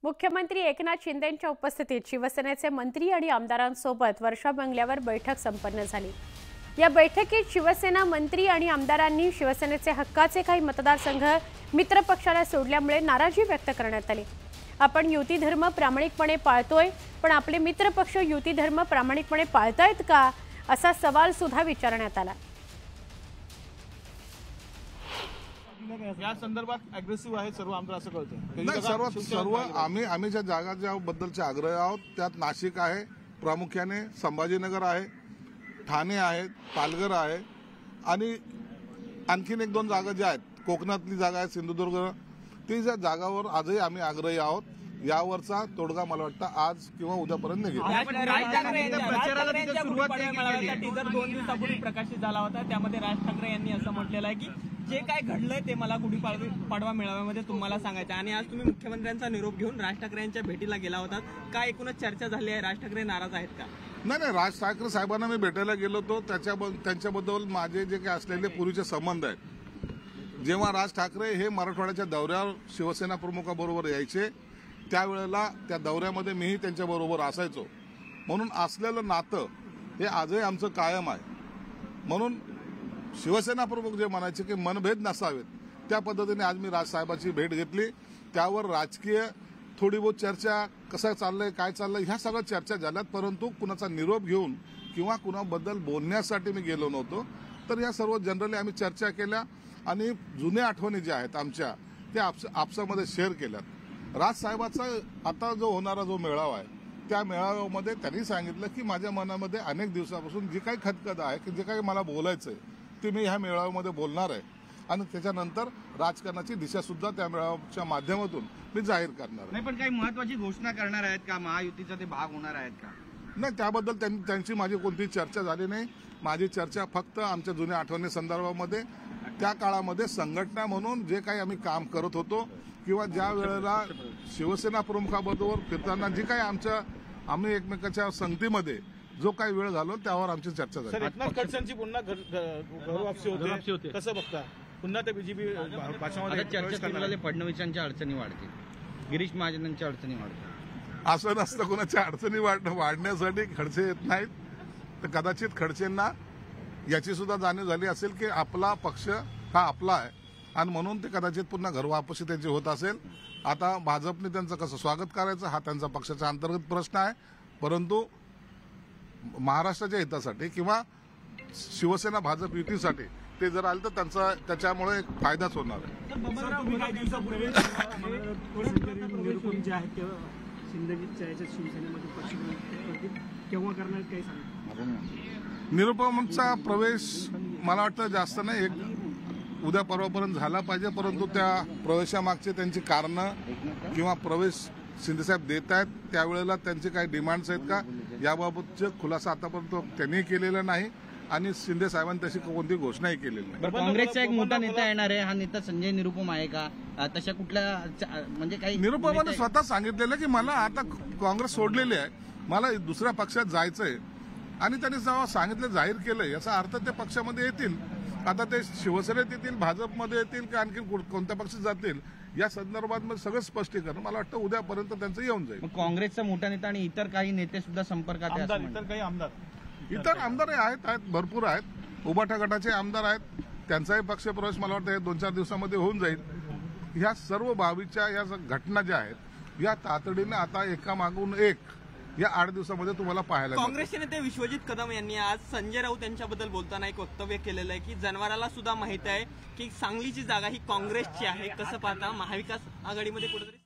मुख्यमंत्री एकनाथ शिंदेंच्या उपस्थितीत शिवसेनेचे मंत्री आणि आमदारांसोबत वर्षा बंगल्यावर बैठक संपन्न झाली। या बैठकीत शिवसेना मंत्री आणि आमदारांनी शिवसेनेचे हक्काचे काही मतदारसंघ मित्र पक्षाला सोडल्यामुळे नाराजी व्यक्त करण्यात आली। आपण युती धर्म प्रामाणिकपणे पाळतोय, पण आपले मित्र पक्ष युती धर्म प्रामाणिकपणे पाळतायत का, असा सवाल सुद्धा विचारण्यात आला। या संदर्भात अग्रेसिव्ह आहे सर्व आमदार असं कळतं। सर्व आम्ही ज्या जागा ज्या बद्दलचे आग्रह आहोत त्यात नाशिक आहे, प्रामुख्याने संभाजीनगर आहे, ठाणे आहे, पालघर आहे आणि आणखीन एक दोन जागा ज्या आहेत कोकणातली जागा आहे सिंधुदुर्ग, ती ज्या जागावर आजही आम्ही आग्रही आहोत। यावरचा तोडगा मला वाटतं आज किंवा उद्यापर्यंत निघेल। टीजर 2 दिवसापूर्वी प्रकाशित झाला होता, त्यामध्ये राज ठाकरे यांनी असं म्हटलेलं आहे की जे काय घडलंय ते मला गुढीपाडवा मेळाव्यामध्ये तुम्हाला सांगायचं। आणि आज तुम्ही मुख्यमंत्र्यांचा निरोप घेऊन राज ठाकरे यांच्या भेटीला गेला होता, काय एकूणच चर्चा झाली आहे? राज ठाकरे नाराज आहेत का? नाही, राज ठाकरे साहेबांना मी भेटायला गेलो होतो, त्यांच्याबद्दल माझे जे काही असलेले पूर्वीचे संबंध आहेत। जेव्हा राज ठाकरे हे मराठवाड्याच्या दौऱ्यावर शिवसेना प्रमुखाबरोबर यायचे त्यावेळेला त्या दौऱ्यामध्ये मीही त्यांच्याबरोबर असायचो, म्हणून असलेलं नातं हे आजही आमचं कायम आहे। म्हणून शिवसेना प्रमुख जे म्हणायचे की मनभेद नसावेत, त्या पद्धतीने आज मी राजसाहेबांची भेट घेतली। त्यावर राजकीय थोडी बहुत चर्चा, कसं चाललंय काय चाललंय ह्या सगळ्या चर्चा झाल्यात, परंतु कुणाचा निरोप घेऊन किंवा कुणाबद्दल बोलण्यासाठी मी गेलो नव्हतो। तर या सर्व जनरली आम्ही चर्चा केल्या आणि जुन्या आठवणी ज्या आहेत आमच्या त्या आपसामध्ये शेअर केल्यात। राजसाहेबांचा आता जो होणारा जो मेळावा आहे त्या मेळाव्यामध्ये त्यांनी सांगितलं की माझ्या मनामध्ये अनेक दिवसापासून जी काही खदखद आहे की जे काही मला बोलायचंय ते मी ह्या मेळाव्यामध्ये बोलणार आहे आणि त्याच्यानंतर राजकारणाची दिशा सुद्धा त्या मेळाव्याच्या माध्यमातून मी जाहीर करणार आहे। नाही, पण काही महत्त्वाची घोषणा करणार आहेत का? महायुतीचा ते भाग होणार आहेत का? नाही, त्याबद्दल त्यांची माझी कोणतीही चर्चा झाली नाही। माझी चर्चा फक्त आमच्या जुन्या आठवणी संदर्भामध्ये, त्या काळामध्ये संघटना म्हणून जे काही आम्ही काम करत होतो किंवा ज्या वेळेला शिवसेना प्रमुखाबरोबर फिरताना जी काही आम्ही एकमेकांच्या संगतीमध्ये जो काही वेळ घालवला त्यावर आमची चर्चा झाली। एकनाथ खडसेंची पुन्हा घरवापसी होते, कसं बघता? पुन्हा ते बीजेपी भाषणामध्ये चर्चा फडणवीसांच्या अडचणी वाढतील, गिरीश महाजनांच्या अडचणी वाढतील। असं नसतं, कोणाच्या अडचणी वाढण्यासाठी खडसे येत नाहीत। तर कदाचित खडसेंना याची सुद्धा जाणीव झाली असेल की आपला पक्ष हा आपला आहे आणि म्हणून ते कदाचित पुन्हा घरवापसी त्यांची होत असेल। आता भाजपने त्यांचं कसं स्वागत करायचं हा त्यांचा पक्षाचा अंतर्गत प्रश्न आहे, परंतु महाराष्ट्राच्या हितासाठी किंवा शिवसेना भाजप युतीसाठी ते जर आले तर त्याच्यामुळे एक फायदाच होणार आहे। निरुपमचा प्रवेश मला वाटतं जास्त नाही, एक उद्या परवापर्यंत झाला पाहिजे, परंतु त्या प्रवेशामागचे त्यांची कारणं किंवा प्रवेश शिंदेसाहेब देत आहेत त्यावेळेला त्यांचे काही डिमांड्स आहेत का याबाबतचे खुलासा आतापर्यंत त्यांनी केलेला नाही आणि शिंदे साहेबांनी तशी कोणती घोषणाही केलेली नाही। काँग्रेसचा एक मोठा नेता येणार आहे, हा नेता संजय निरुपम आहे का? तशा कुठल्या म्हणजे काही निरुपमाने स्वतः सांगितलेलं की मला आता काँग्रेस सोडलेली आहे, मला दुसऱ्या पक्षात जायचंय आणि त्यांनी जेव्हा सांगितलं जाहीर केलंय याचा अर्थ ते पक्षामध्ये येतील। आता ते शिवसेनेत येतील, भाजपमध्ये येतील की आणखी कोणत्या पक्षात जातील या संदर्भात सगळं स्पष्टीकरण मला वाटतं उद्यापर्यंत त्यांचं येऊन जाईल। काँग्रेसचा मोठा नेता आणि इतर काही नेते सुद्धा संपर्कात आहेत, इतर आमदार आहेत भरपूर आहेत, उबाठा गटाचे आमदार आहेत, त्यांचाही पक्ष प्रवेश मला वाटतं 2-4 दिवसामध्ये होऊन जाईल। ह्या सर्व बाबीच्या या घटना ज्या आहेत या तातडीने आता एकामागून एक या 8 दिवसामध्ये तुम्हाला पाहायला मिळेल। काँग्रेसचे नेते विश्वजित कदम यांनी आज संजय राऊत यांच्याबद्दल बोलताना एक वक्तव्य केलेलं आहे की जनावराला सुद्धा माहित आहे की सांगलीची जागा ही काँग्रेसची आहे, कसं पाहता? महाविकास आघाडीमध्ये कुठेतरी